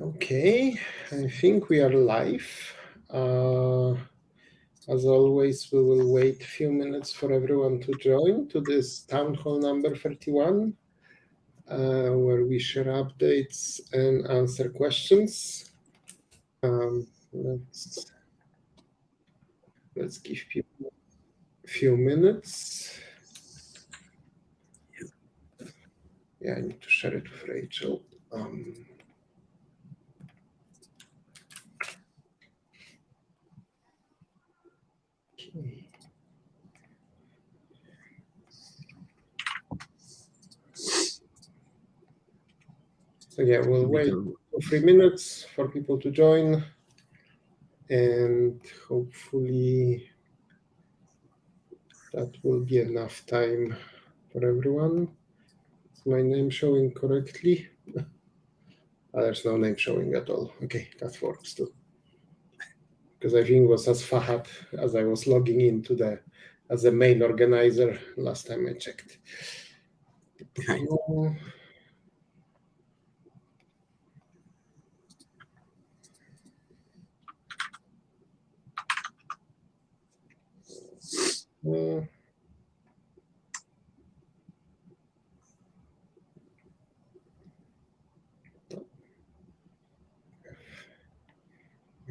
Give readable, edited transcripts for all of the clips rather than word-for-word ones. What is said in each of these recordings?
Okay, I think we are live. As always, we will wait a few minutes for everyone to join to this town hall number 31, where we share updates and answer questions. Let's give people a few minutes. Yeah, I need to share it with Rachel. Okay. So yeah, we'll wait 3 minutes for people to join, and hopefully that will be enough time for everyone. Is my name showing correctly? There's no name showing at all. Okay, that works too. Because I think it was as Fahad as I was logging into as the main organizer last time I checked. We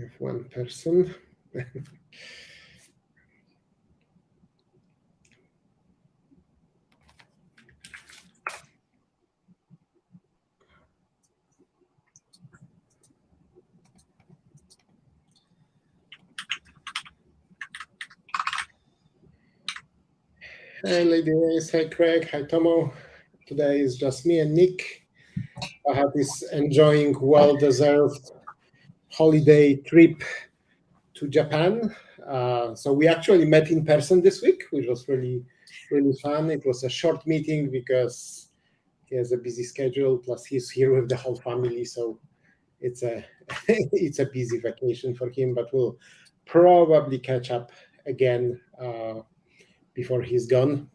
have one person. Hi, ladies. Hi, Craig. Hi, Tomo. Today is just me and Nick. Fahad is enjoying well-deserved holiday trip to Japan. So we actually met in person this week, which was really, really fun. It was a short meeting because he has a busy schedule. Plus, he's here with the whole family, so it's a it's a busy vacation for him. But we'll probably catch up again before he's gone.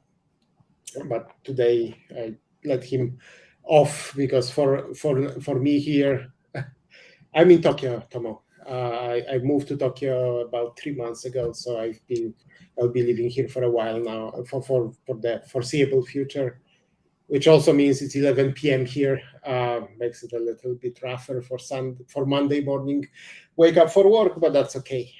But today I let him off because for me here, I'm in Tokyo, Tomo. I moved to Tokyo about 3 months ago, so I'll be living here for a while now for the foreseeable future, which also means it's 11 p.m. here. Makes it a little bit rougher for Monday morning wake up for work, but that's okay.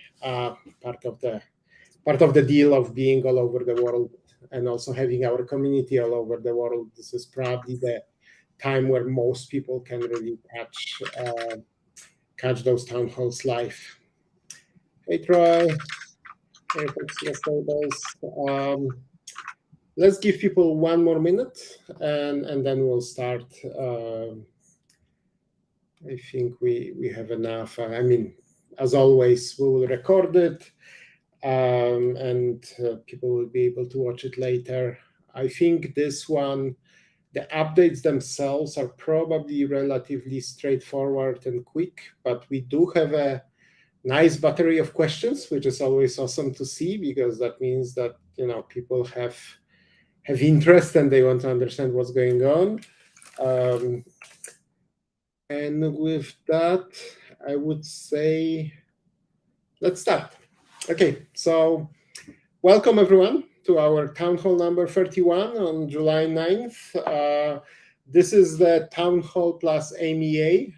Part of the deal of being all over the world and also having our community all over the world. This is probably the time where most people can really catch those town halls live. Hey, Troy. Hey, let's give people 1 more minute and then we'll start. I think we have enough. I mean, as always, we will record it and people will be able to watch it later. I think this one, the updates themselves are probably relatively straightforward and quick, but we do have a nice battery of questions, which is always awesome to see because that means that people have interest and they want to understand what's going on. And with that, I would say let's start. Okay, so welcome everyone to our town hall number 31 on July 9th. This is the town hall plus AMEA.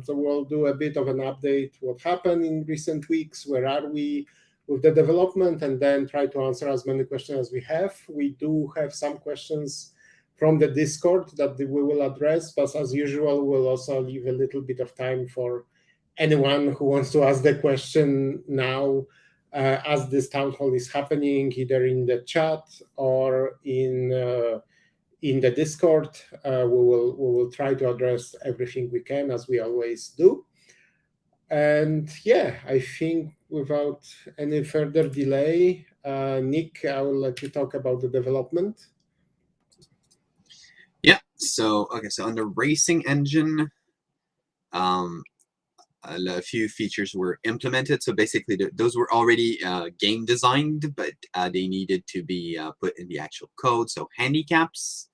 So we'll do a bit of an update, what happened in recent weeks, where are we with the development, and then try to answer as many questions as we have. We do have some questions from the Discord that we will address, but as usual, we'll also leave a little bit of time for anyone who wants to ask the question now as this town hall is happening, either in the chat or in the Discord. We will try to address everything we can, as we always do. And yeah, I think without any further delay, Nick, I will let you talk about the development. Yeah. So on the racing engine, a few features were implemented. So basically, those were already game designed, but they needed to be put in the actual code. So handicaps,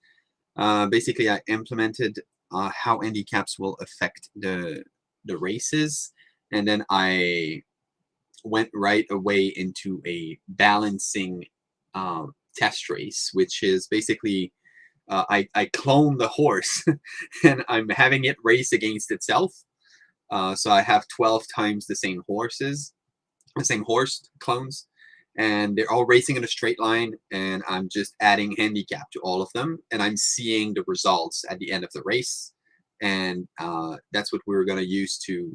basically, I implemented how handicaps will affect the the races, and then I went right away into a balancing test race, which is basically I clone the horse and I'm having it race against itself. So I have 12 times the same horses, the same horse clones, and they're all racing in a straight line. And I'm just adding handicap to all of them, and I'm seeing the results at the end of the race. And that's what we're going to use to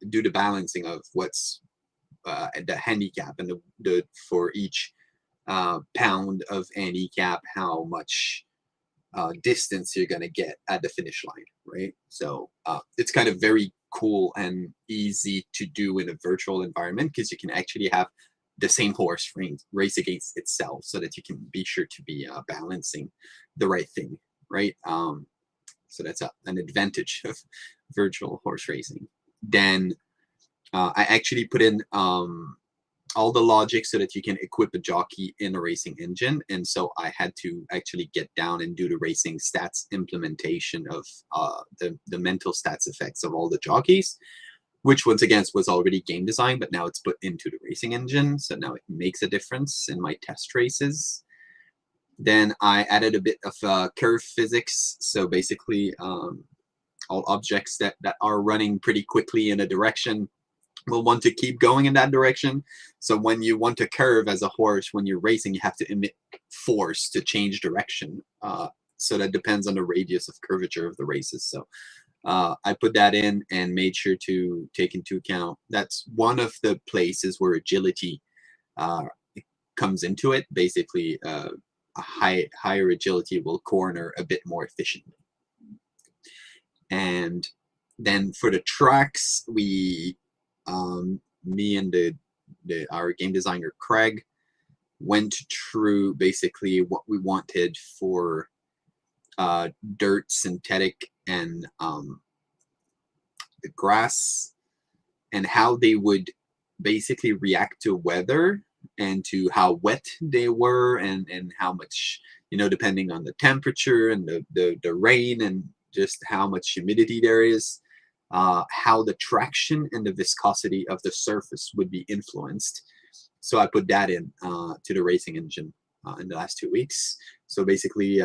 do the balancing of what's the handicap and the for each pound of handicap, how much distance you're going to get at the finish line, right? So it's kind of very cool and easy to do in a virtual environment, because you can actually have the same horse race against itself, so that you can be sure to be balancing the right thing, right? So that's an advantage of virtual horse racing. Then I actually put in all the logic so that you can equip a jockey in a racing engine. And so I had to actually get down and do the racing stats implementation of the mental stats effects of all the jockeys, which once again was already game design, but now it's put into the racing engine. So now it makes a difference in my test races. Then I added a bit of curve physics. So basically all objects that are running pretty quickly in a direction will want to keep going in that direction. So when you want to curve as a horse, when you're racing, you have to emit force to change direction. So that depends on the radius of curvature of the races. So I put that in and made sure to take into account. That's one of the places where agility comes into it. Basically, a higher agility will corner a bit more efficiently. And then for the tracks, me and our game designer Craig went through basically what we wanted for dirt, synthetic, and the grass, and how they would basically react to weather and to how wet they were, and how much, depending on the temperature and the rain and just how much humidity there is, how the traction and the viscosity of the surface would be influenced. So I put that in to the racing engine in the last 2 weeks. So basically,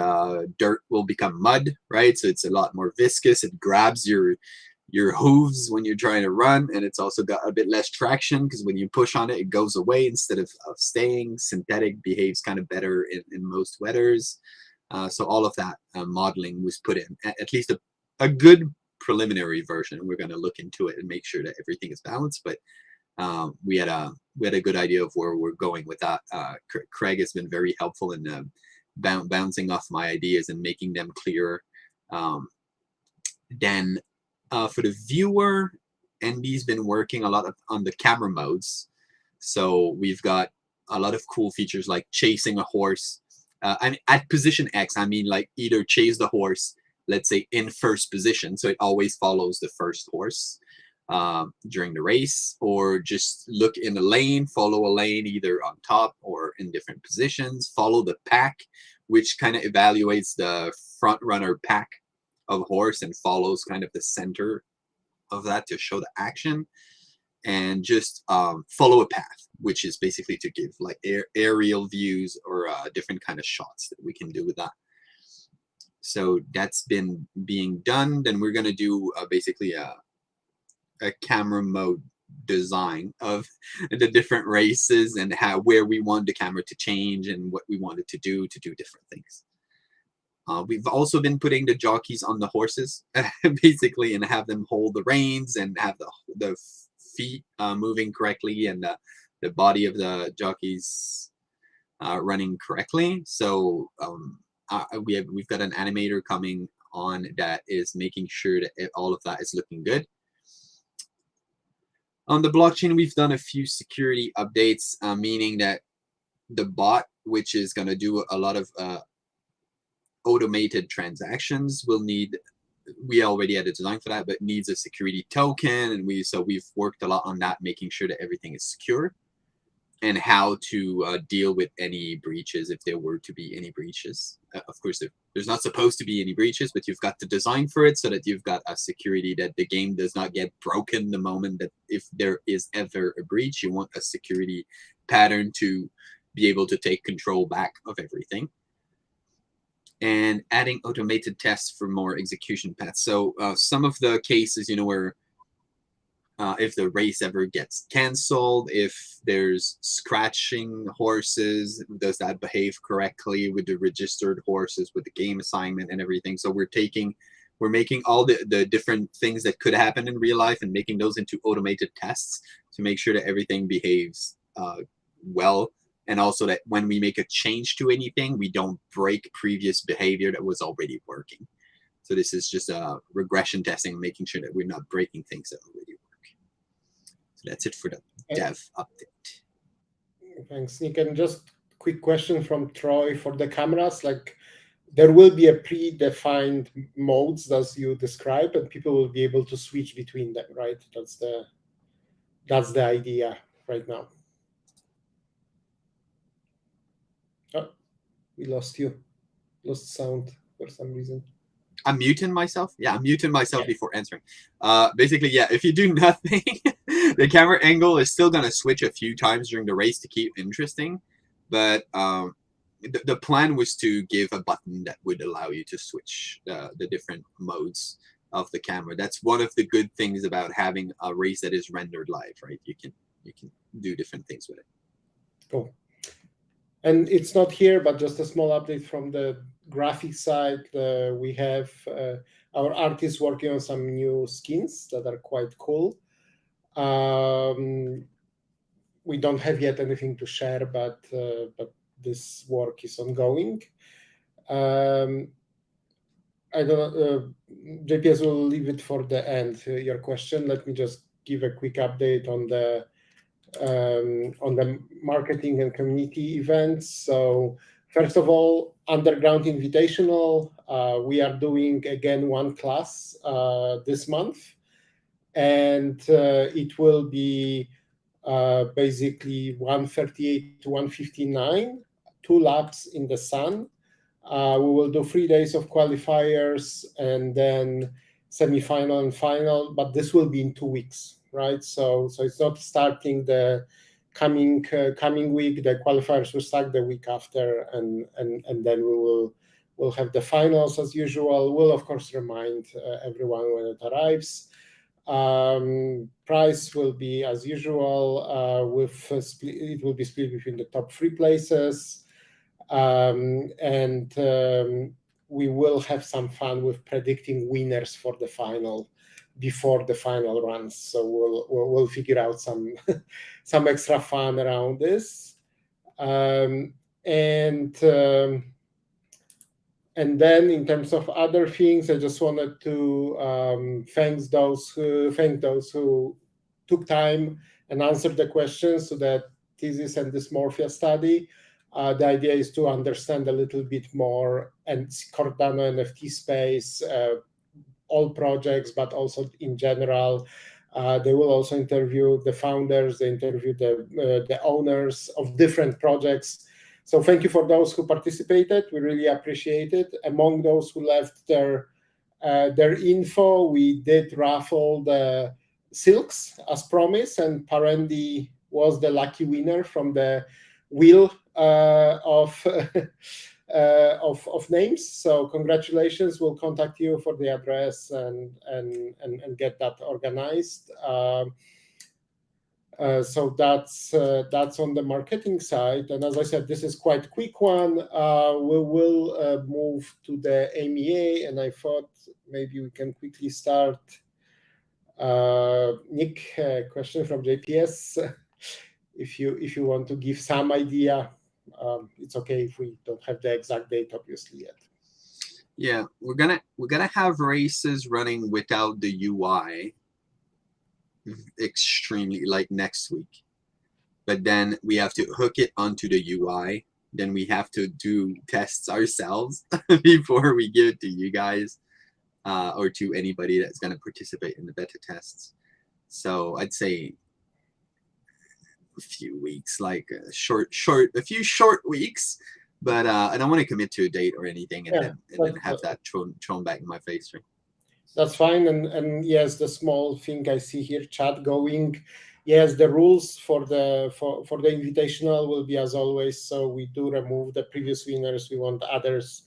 dirt will become mud, right? So it's a lot more viscous. It grabs your hooves when you're trying to run, and it's also got a bit less traction, because when you push on it, it goes away instead of staying. Synthetic behaves kind of better in most weathers. So all of that modeling was put in, at least a good preliminary version. We're going to look into it and make sure that everything is balanced, but we had a good idea of where we're going with that. Craig has been very helpful in bouncing off my ideas and making them clearer. Then for the viewer, Andy's been working a lot on the camera modes. So we've got a lot of cool features like chasing a horse. And at position X, I mean, like either chase the horse, let's say in first position, so it always follows the first horse during the race, or just look in a lane, follow a lane either on top or in different positions, follow the pack, which kind of evaluates the front runner pack of horse and follows kind of the center of that to show the action, and just follow a path, which is basically to give like aerial views or different kind of shots that we can do with that. So that's been being done. Then we're going to do basically a camera mode design of the different races, and where we want the camera to change and what we wanted to do different things. We've also been putting the jockeys on the horses basically, and have them hold the reins and have the feet moving correctly, and the body of the jockeys running correctly. So we've got an animator coming on that is making sure that all of that is looking good. On the blockchain, we've done a few security updates, meaning that the bot, which is going to do a lot of automated transactions, we already had a design for that, but needs a security token, and we've worked a lot on that, making sure that everything is secure, and how to deal with any breaches if there were to be any breaches. of course, there's not supposed to be any breaches, but you've got to design for it so that you've got a security that the game does not get broken the moment that if there is ever a breach. You want a security pattern to be able to take control back of everything. And adding automated tests for more execution paths. So some of the cases, where if the race ever gets canceled, if there's scratching horses, does that behave correctly with the registered horses, with the game assignment and everything? So we're making all the different things that could happen in real life and making those into automated tests to make sure that everything behaves well. And also that when we make a change to anything, we don't break previous behavior that was already working. So this is just a regression testing, making sure that we're not breaking things that already work. So that's it for the dev update. Thanks, Nick. And just quick question from Troy for the cameras. Like, there will be a predefined modes as you described, and people will be able to switch between them, right? That's the idea right now. Oh, we lost you. Lost sound for some reason. I'm muting myself. Yeah, I'm muting myself before answering. Basically, yeah, if you do nothing, the camera angle is still going to switch a few times during the race to keep interesting. But the plan was to give a button that would allow you to switch the different modes of the camera. That's one of the good things about having a race that is rendered live, right? You can do different things with it. Cool. And it's not here, but just a small update from the graphic side. We have our artists working on some new skins that are quite cool. We don't have yet anything to share, but this work is ongoing. I don't know, JPS will leave it for the end. Your question. Let me just give a quick update on the marketing and community events. So first of all, Underground Invitational, we are doing again one class this month, and it will be basically 138 to 159, 2 laps in the sun. We will do 3 days of qualifiers and then semi-final and final, but this will be in 2 weeks, right? So it's not starting the coming week. The qualifiers will start the week after, and then we'll have the finals as usual. We'll of course remind everyone when it arrives. Price will be as usual. It will be split between the top 3 places. We will have some fun with predicting winners for the final before the final runs. So we'll figure out some some extra fun around this. And then in terms of other things, I just wanted to thank those who took time and answered the questions to that thesis and dysmorphia study. The idea is to understand a little bit more and Cardano NFT space, all projects, but also in general. They will also interview the founders, they interview the owners of different projects. So thank you for those who participated. We really appreciate it. Among those who left their info, we did raffle the silks as promised, and Parendi was the lucky winner from the wheel of names. So congratulations. We'll contact you for the address and get that organized. So that's on the marketing side. And as I said, this is quite a quick one. We will move to the MEA, and I thought maybe we can quickly start. Nick, question from JPS. If you want to give some idea, it's okay if we don't have the exact date, obviously, yet. Yeah, we're gonna have races running without the UI extremely like next week, but then we have to hook it onto the UI. Then we have to do tests ourselves before we give it to you guys or to anybody that's going to participate in the beta tests. So I'd say a few weeks, like a few short weeks, But I don't want to commit to a date or anything, and Yeah, then have that thrown back in my face. Right? that's fine. And yes, the small thing I see here, chat going. Yes, the rules for the invitational will be as always. So we do remove the previous winners. We want others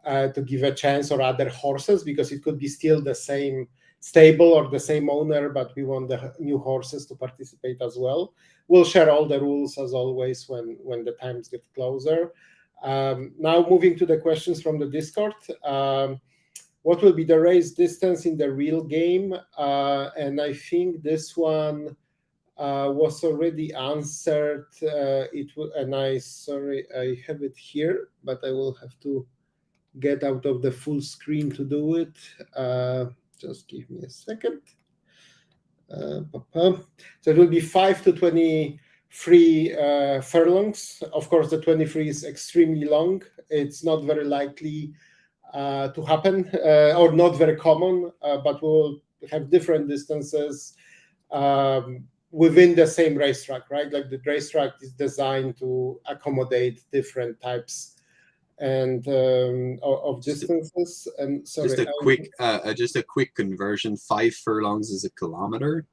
to give a chance, or other horses, because it could be still the same stable or the same owner, but we want the new horses to participate as well. We'll share all the rules as always when the times get closer. Now moving to the questions from the Discord. What will be the race distance in the real game? And I think this one was already answered. And I have it here, but I will have to get out of the full screen to do it. Just give me a second. So it will be 5 to 23 furlongs. Of course, the 23 is extremely long. It's not very likely to happen, or not very common, but we'll have different distances within the same racetrack, right? Like the racetrack is designed to accommodate different types and of distances. And sorry, Just a quick conversion. 5 furlongs is a kilometer.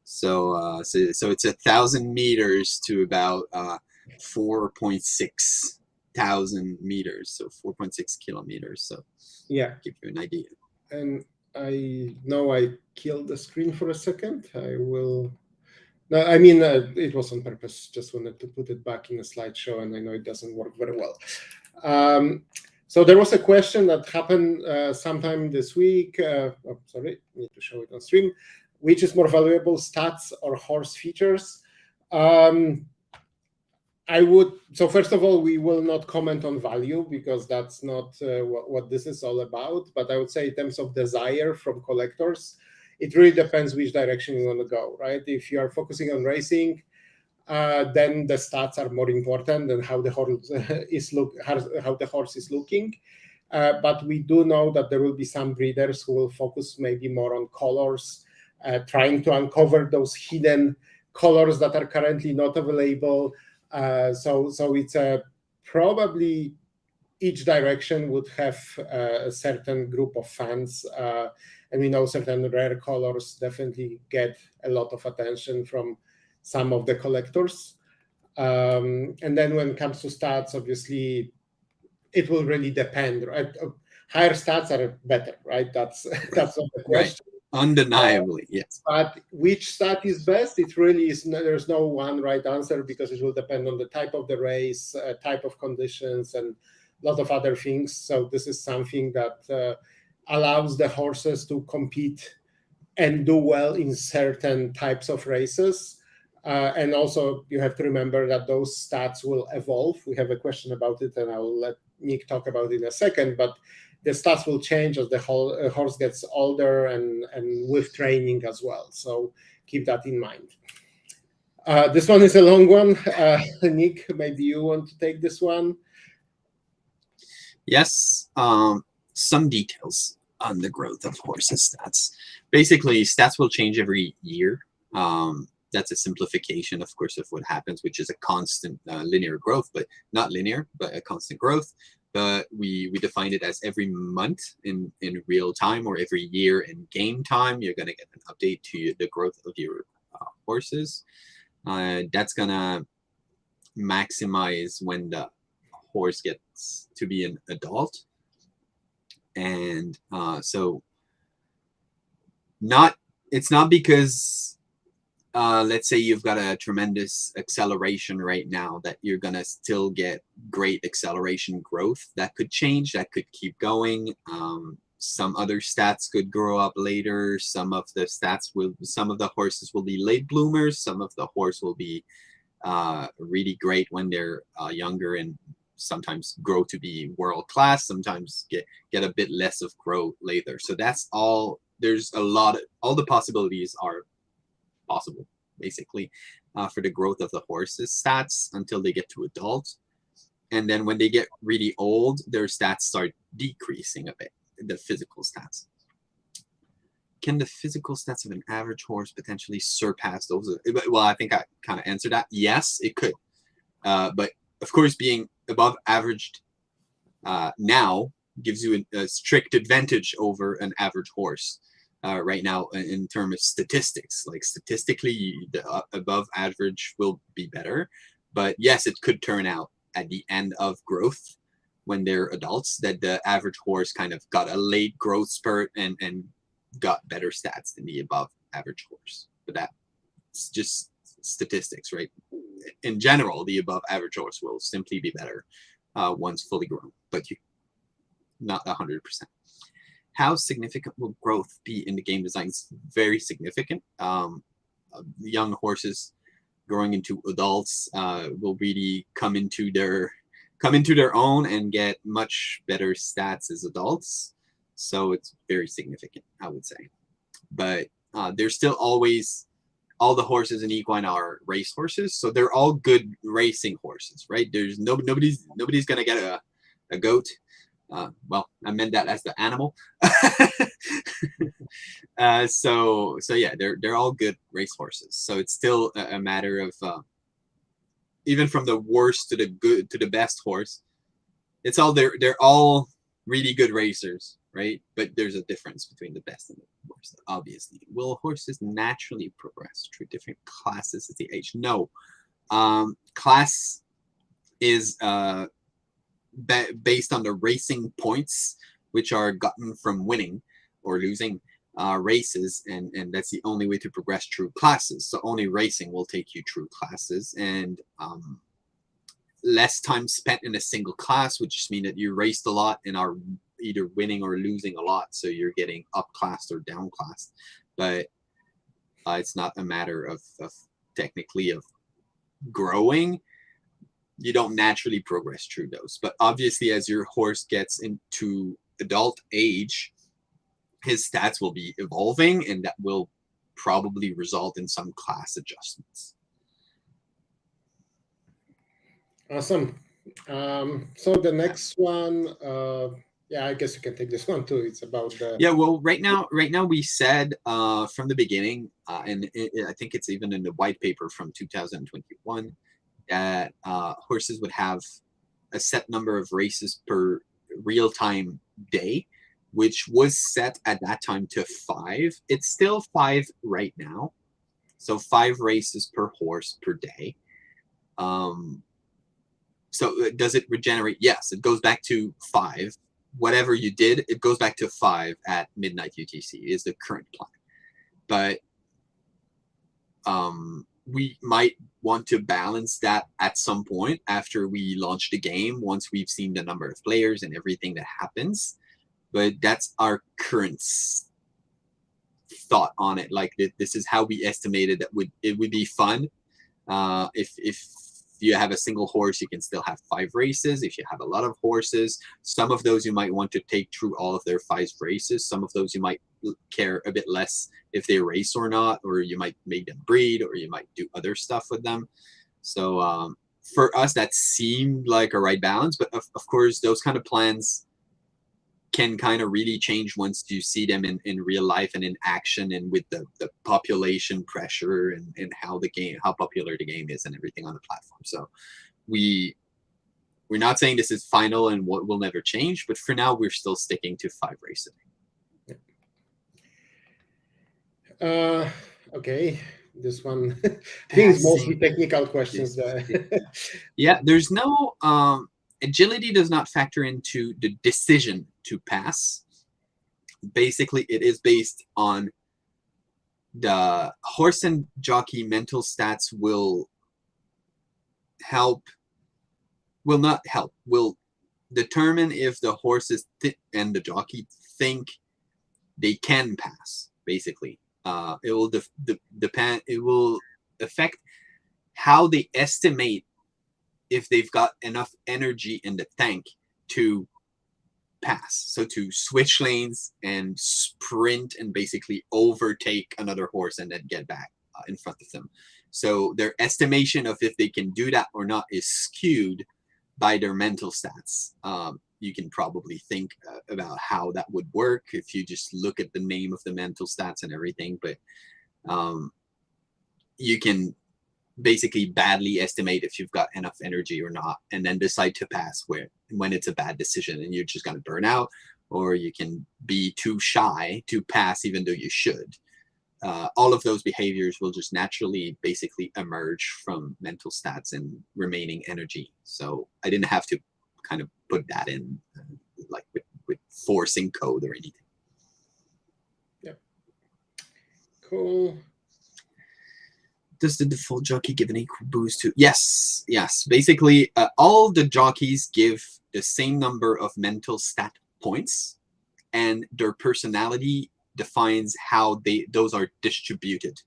So it's 1,000 meters to about 4.6 thousand meters, so 4.6 kilometers. So yeah, give you an idea. And I know I killed the screen for a second. I will. No, I mean it was on purpose. Just wanted to put it back in a slideshow, and I know it doesn't work very well. So there was a question that happened sometime this week. Sorry, I need to show it on stream. Which is more valuable, stats or horse features? So first of all, we will not comment on value, because that's not what this is all about. But I would say in terms of desire from collectors, it really depends which direction you want to go, right? If you are focusing on racing, then the stats are more important than how the horse how the horse is looking. But we do know that there will be some breeders who will focus maybe more on colors, trying to uncover those hidden colors that are currently not available. So it's probably each direction would have a certain group of fans, and we know certain rare colors definitely get a lot of attention from some of the collectors. And then when it comes to stats, obviously it will really depend, right? Higher stats are better, right? That's not the question. Right. Undeniably, yes. But which stat is best? It really is. There's no one right answer, because it will depend on the type of the race, type of conditions, and a lot of other things. So this is something that allows the horses to compete and do well in certain types of races. And also, you have to remember that those stats will evolve. We have a question about it, and I will let Nick talk about it in a second. But the stats will change as the horse gets older and with training as well. So keep that in mind. This one is a long one. Nick, maybe you want to take this one? Yes. Some details on the growth of horses' stats. Basically, stats will change every year. That's a simplification, of course, of what happens, which is a constant linear growth, but not linear, but a constant growth. But we define it as every month in real time, or every year in game time. You're going to get an update to the growth of your horses. That's going to maximize when the horse gets to be an adult. And so it's not because let's say you've got a tremendous acceleration right now that you're going to still get great acceleration growth. That could change. That could keep going. Some other stats could grow up later. Some of the horses will be late bloomers. Some of the horse will be really great when they're younger, and sometimes grow to be world class. Sometimes get a bit less of growth later. So that's all. There's all the possibilities are possible, basically, for the growth of the horses' stats until they get to adult. And then when they get really old, their stats start decreasing a bit, the physical stats. Can the physical stats of an average horse potentially surpass those? Well, I think I kind of answered that. Yes, it could. But of course, being above average now gives you a strict advantage over an average horse right now in terms of statistics. Like statistically, the above average will be better, but yes, it could turn out at the end of growth when they're adults that the average horse kind of got a late growth spurt and got better stats than the above average horse. But that's just statistics, right? In general, the above average horse will simply be better once fully grown, but you not 100%. How significant will growth be in the game design? It's very significant. Young horses growing into adults will really come into their own and get much better stats as adults. So it's very significant, I would say. But there's still always all the horses in equine are race horses, so they're all good racing horses, right? There's nobody's gonna get a goat. Well, I meant that as the animal. So yeah, they're all good race horses. So it's still a matter of even from the worst to the good to the best horse, it's all they're all really good racers, right? But there's a difference between the best and the worst. Obviously, will horses naturally progress through different classes as they age? No, class is based on the racing points which are gotten from winning or losing races, and that's the only way to progress through classes. So only racing will take you through classes, and less time spent in a single class, which means that you raced a lot and are either winning or losing a lot, so you're getting upclassed or downclassed. But it's not a matter of technically of growing. You don't naturally progress through those. But obviously, as your horse gets into adult age, his stats will be evolving, and that will probably result in some class adjustments. Awesome. So the next one, yeah, I guess you can take this one too. It's about the Yeah, well, right now we said from the beginning, and I think it's even in the white paper from 2021, that horses would have a set number of races per real-time day, which was set at that time to 5. It's still 5 right now, so 5 races per horse per day. So does it regenerate? Yes, it goes back to 5. Whatever you did, it goes back to 5 at midnight UTC is the current plan. But we might want to balance that at some point after we launch the game, once we've seen the number of players and everything that happens. But that's our current thought on it. Like this is how we estimated that it would be fun. If you have a single horse, you can still have 5 races. If you have a lot of horses, some of those you might want to take through all of their 5 races. Some of those you might care a bit less if they race or not, or you might make them breed, or you might do other stuff with them. So for us, that seemed like a right balance. But of course, those kind of plans can kind of really change once you see them in real life and in action, and with the population pressure and how popular the game is and everything on the platform. So we're not saying this is final and what will never change, but for now we're still sticking to 5 races. Okay, this one I think is mostly technical questions. Yeah, there's no agility does not factor into the decision to pass. Basically, it is based on the horse and jockey mental stats will determine if the horses and the jockey think they can pass. Basically, it will depend. It will affect how they estimate if they've got enough energy in the tank to pass. So to switch lanes and sprint and basically overtake another horse and then get back in front of them. So their estimation of if they can do that or not is skewed by their mental stats. You can probably think about how that would work if you just look at the name of the mental stats and everything. But you can basically badly estimate if you've got enough energy or not, and then decide to pass when it's a bad decision and you're just going to burn out, or you can be too shy to pass even though you should. All of those behaviors will just naturally basically emerge from mental stats and remaining energy. So I didn't have to kind of put that in like with forcing code or anything. Yep. Cool. Does the default jockey give an equal boost to? Yes. Basically, all the jockeys give the same number of mental stat points, and their personality defines how those are distributed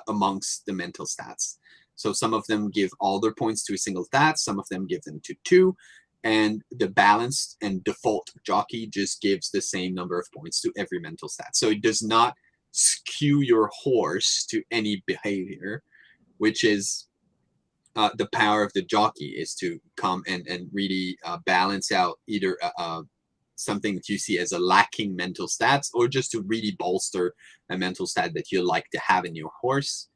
amongst the mental stats. So some of them give all their points to a single stat, some of them give them to 2, and the balanced and default jockey just gives the same number of points to every mental stat. So it does not skew your horse to any behavior, which is the power of the jockey, is to come and really balance out either something that you see as a lacking mental stats, or just to really bolster a mental stat that you like to have in your horse,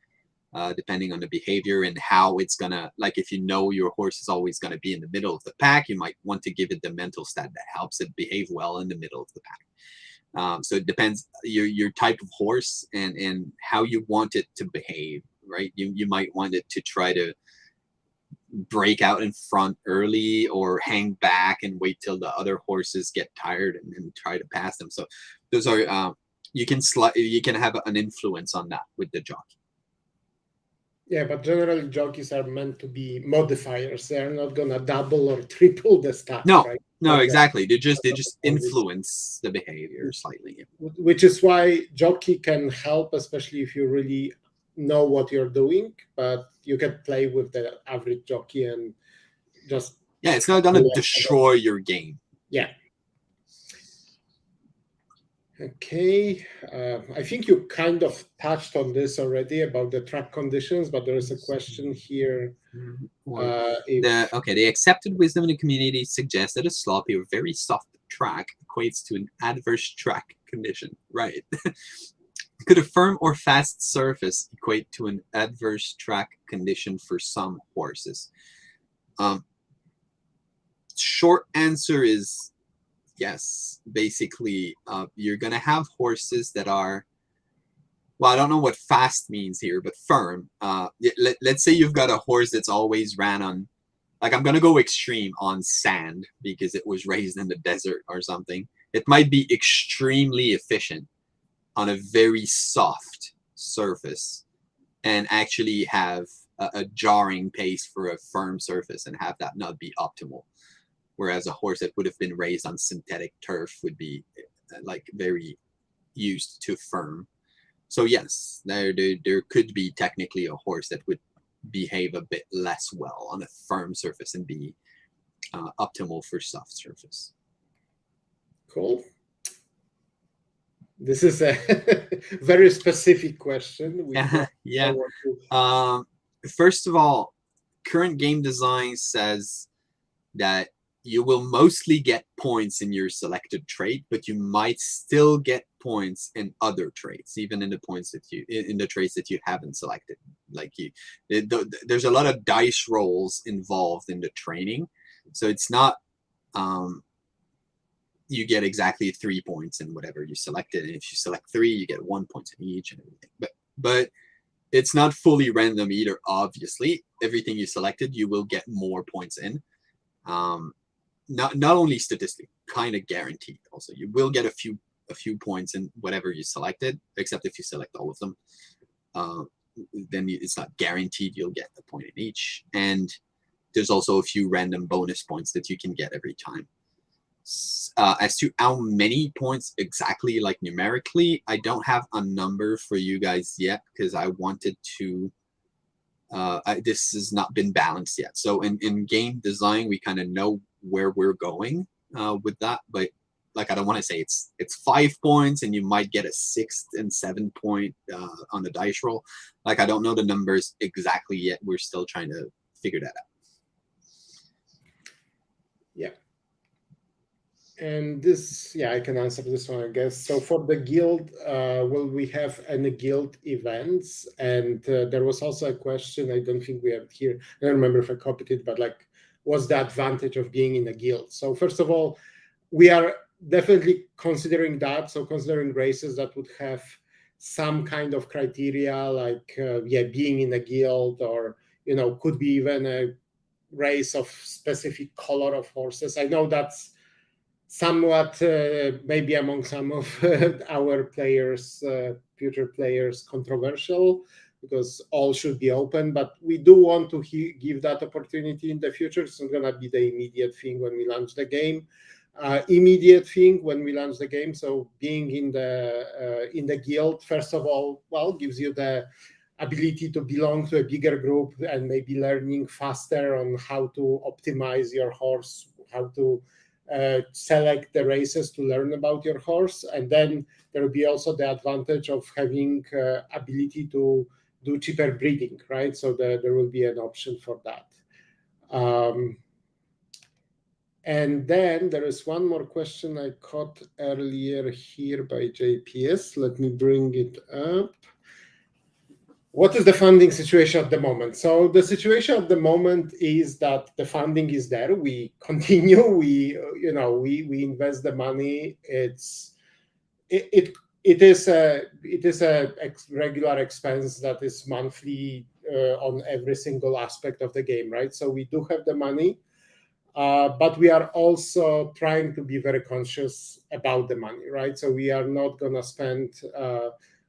depending on the behavior and how it's gonna, like if you know your horse is always going to be in the middle of the pack, you might want to give it the mental stat that helps it behave well in the middle of the pack. So it depends your type of horse and how you want it to behave, right? You might want it to try to break out in front early, or hang back and wait till the other horses get tired and then try to pass them. So those are you can have an influence on that with the jockey. Yeah, but generally jockeys are meant to be modifiers. They're not gonna double or triple the stats, No, right? no, exactly. They just influence the behavior slightly. Which is why jockey can help, especially if you really know what you're doing, but you can play with the average jockey and just it's not gonna destroy your game. Yeah. Okay, I think you kind of touched on this already about the track conditions, but there is a question here. The accepted wisdom in the community suggests that a sloppy or very soft track equates to an adverse track condition. Right. Could a firm or fast surface equate to an adverse track condition for some horses? Short answer is yes. Basically, you're going to have horses that are, well, I don't know what fast means here, but firm. Let's say you've got a horse that's always ran on, like I'm going to go extreme, on sand because it was raised in the desert or something. It might be extremely efficient on a very soft surface and actually have a jarring pace for a firm surface and have that not be optimal. Whereas a horse that would have been raised on synthetic turf would be like very used to firm. So yes, there could be technically a horse that would behave a bit less well on a firm surface and be optimal for soft surface. Cool. This is a very specific question. Yeah. First of all, current game design says that you will mostly get points in your selected trait, but you might still get points in other traits, even in the traits that you haven't selected. Like there's a lot of dice rolls involved in the training, so it's not you get exactly 3 points in whatever you selected, and if you select 3, you get 1 point in each and everything. But it's not fully random either. Obviously, everything you selected, you will get more points in. Not only statistically, kind of guaranteed. Also, you will get a few points in whatever you selected, except if you select all of them. Then it's not guaranteed you'll get a point in each. And there's also a few random bonus points that you can get every time. As to how many points exactly, like numerically, I don't have a number for you guys yet because I wanted to. This has not been balanced yet. So in game design, we kind of know where we're going with that, but like I don't want to say it's 5 points and you might get a 6th and 7 point on the dice roll. Like I don't know the numbers exactly yet. We're still trying to figure that out. Yeah. And this, yeah, I can answer this one, I guess. So for the guild, will we have any guild events? And there was also a question, I don't think we have it here. I don't remember if I copied it, but like, what's the advantage of being in a guild? So first of all, we are definitely considering that. So considering races that would have some kind of criteria, like yeah, being in a guild, or could be even a race of specific color of horses. I know that's somewhat maybe among some of our players, future players, controversial, because all should be open, but we do want to give that opportunity in the future. It's not going to be the immediate thing when we launch the game. Immediate thing when we launch the game. So being in the guild, first of all, well, gives you the ability to belong to a bigger group and maybe learning faster on how to optimize your horse, how to select the races to learn about your horse. And then there will be also the advantage of having ability to do cheaper breeding, right? So there will be an option for that. And then there is one more question I caught earlier here by JPS. Let me bring it up. What is the funding situation at the moment? So the situation at the moment is that the funding is there. We continue. We invest the money. It is a regular expense that is monthly on every single aspect of the game, right? So we do have the money. But we are also trying to be very conscious about the money, right? So we are not going to spend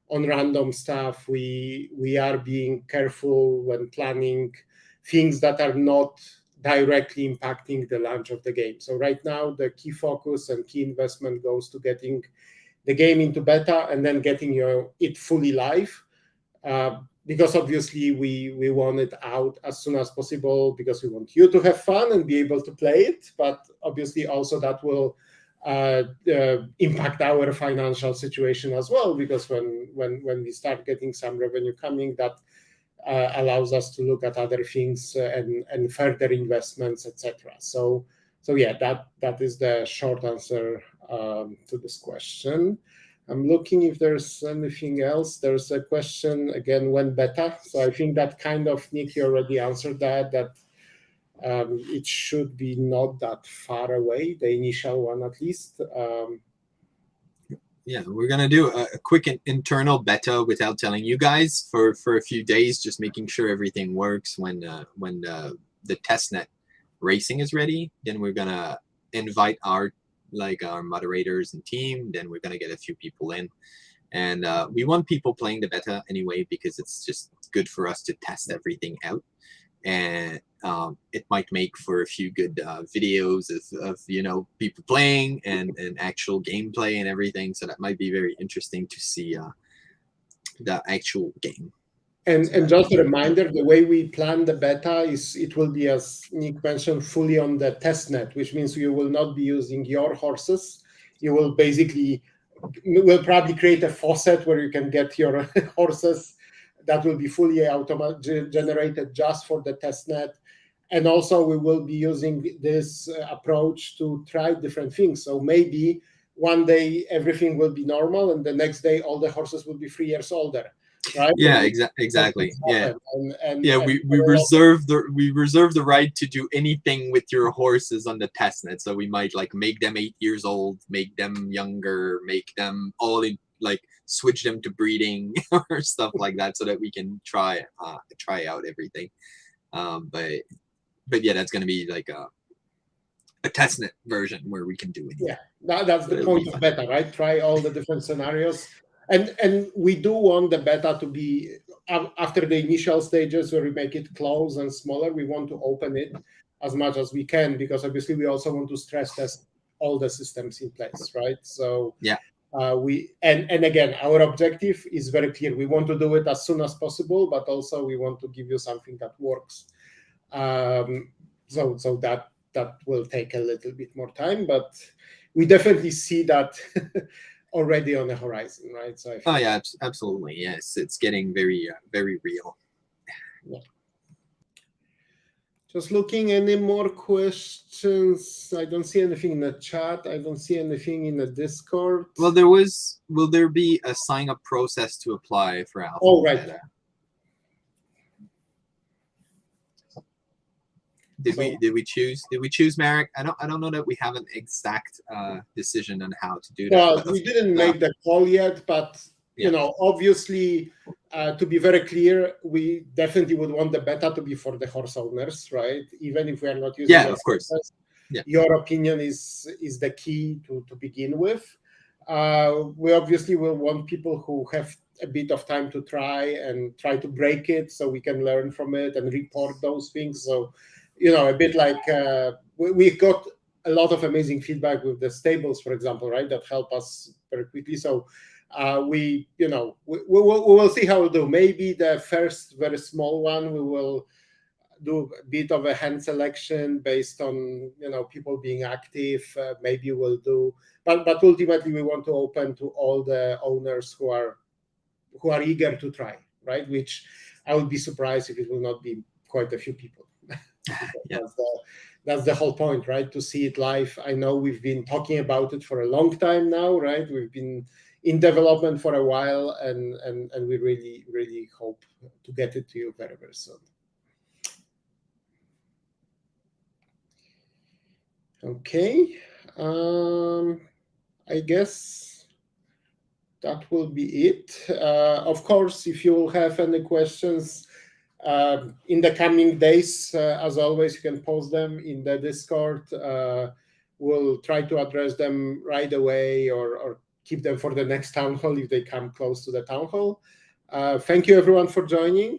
on random stuff. We are being careful when planning things that are not directly impacting the launch of the game. So right now, the key focus and key investment goes to getting the game into beta and then getting it fully live. Because obviously we want it out as soon as possible, because we want you to have fun and be able to play it. But obviously also that will impact our financial situation as well, because when we start getting some revenue coming, that allows us to look at other things and further investments, etc. So yeah, that is the short answer to this question. I'm looking if there's anything else. There's a question again, when beta. So I think that kind of, Nick, you already answered that it should be not that far away, the initial one at least. Yeah, we're gonna do a quick internal beta without telling you guys for a few days, just making sure everything works. When the testnet racing is ready, then we're gonna invite our moderators and team. Then we're gonna get a few people in, and we want people playing the beta anyway, because it's just good for us to test everything out. And it might make for a few good videos of people playing and actual gameplay and everything. So that might be very interesting to see the actual game. And just a reminder, the way we plan the beta is it will be, as Nick mentioned, fully on the testnet, which means you will not be using your horses. You will will probably create a faucet where you can get your horses that will be fully generated just for the testnet. And also we will be using this approach to try different things. So maybe one day everything will be normal and the next day all the horses will be 3 years older. Right? Yeah, exactly. Yeah, we reserve the right to do anything with your horses on the testnet. So we might make them 8 years old, make them younger, make them all in switch them to breeding or stuff like that, so that we can try out everything. But yeah, that's gonna be a testnet version where we can do it. Yeah, that's the point of beta, right? Try all the different scenarios. And we do want the beta to be, after the initial stages where we make it close and smaller, we want to open it as much as we can, because obviously we also want to stress test all the systems in place, right? So yeah, and again, our objective is very clear. We want to do it as soon as possible, but also we want to give you something that works. So that will take a little bit more time, but we definitely see that already on the horizon, right? So yeah, absolutely, yes, it's getting very very real. Yeah. Just looking, any more questions? I don't see anything in the chat. I don't see anything in the Discord. Well, will there be a sign up process to apply for alpha Oh, or right. beta? Did we choose Merrick? I don't know that we have an exact decision on how to do that. Well, we didn't make the call yet, but you know, obviously, to be very clear, we definitely would want the beta to be for the horse owners, right? Even if we are not using of course. Your opinion is the key to begin with. We obviously will want people who have a bit of time to try to break it, so we can learn from it and report those things. So, you know, a bit like we got a lot of amazing feedback with the stables, for example, right? That help us very quickly. So we will see how we'll do. Maybe the first very small one, we will do a bit of a hand selection based on, you know, people being active. Maybe we'll do, but ultimately we want to open to all the owners who are eager to try, right? Which I would be surprised if it will not be quite a few people. That's the whole point, right? To see it live. I know we've been talking about it for a long time now, right? We've been in development for a while, and we really hope to get it to you very, very soon. Okay, I guess that will be it. Of course, if you will have any questions in the coming days, as always, you can post them in the Discord. We'll try to address them right away, or keep them for the next town hall if they come close to the town hall. Thank you everyone for joining.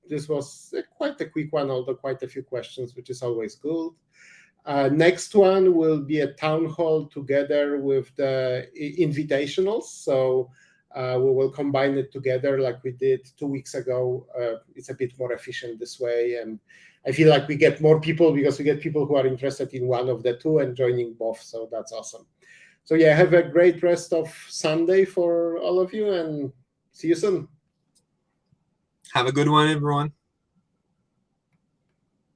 This was quite a quick one, although quite a few questions, which is always good. Next one will be a town hall together with the invitationals. So we will combine it together like we did 2 weeks ago. It's a bit more efficient this way. And I feel like we get more people because we get people who are interested in one of the two and joining both. So that's awesome. So yeah, have a great rest of Sunday for all of you, and see you soon. Have a good one, everyone.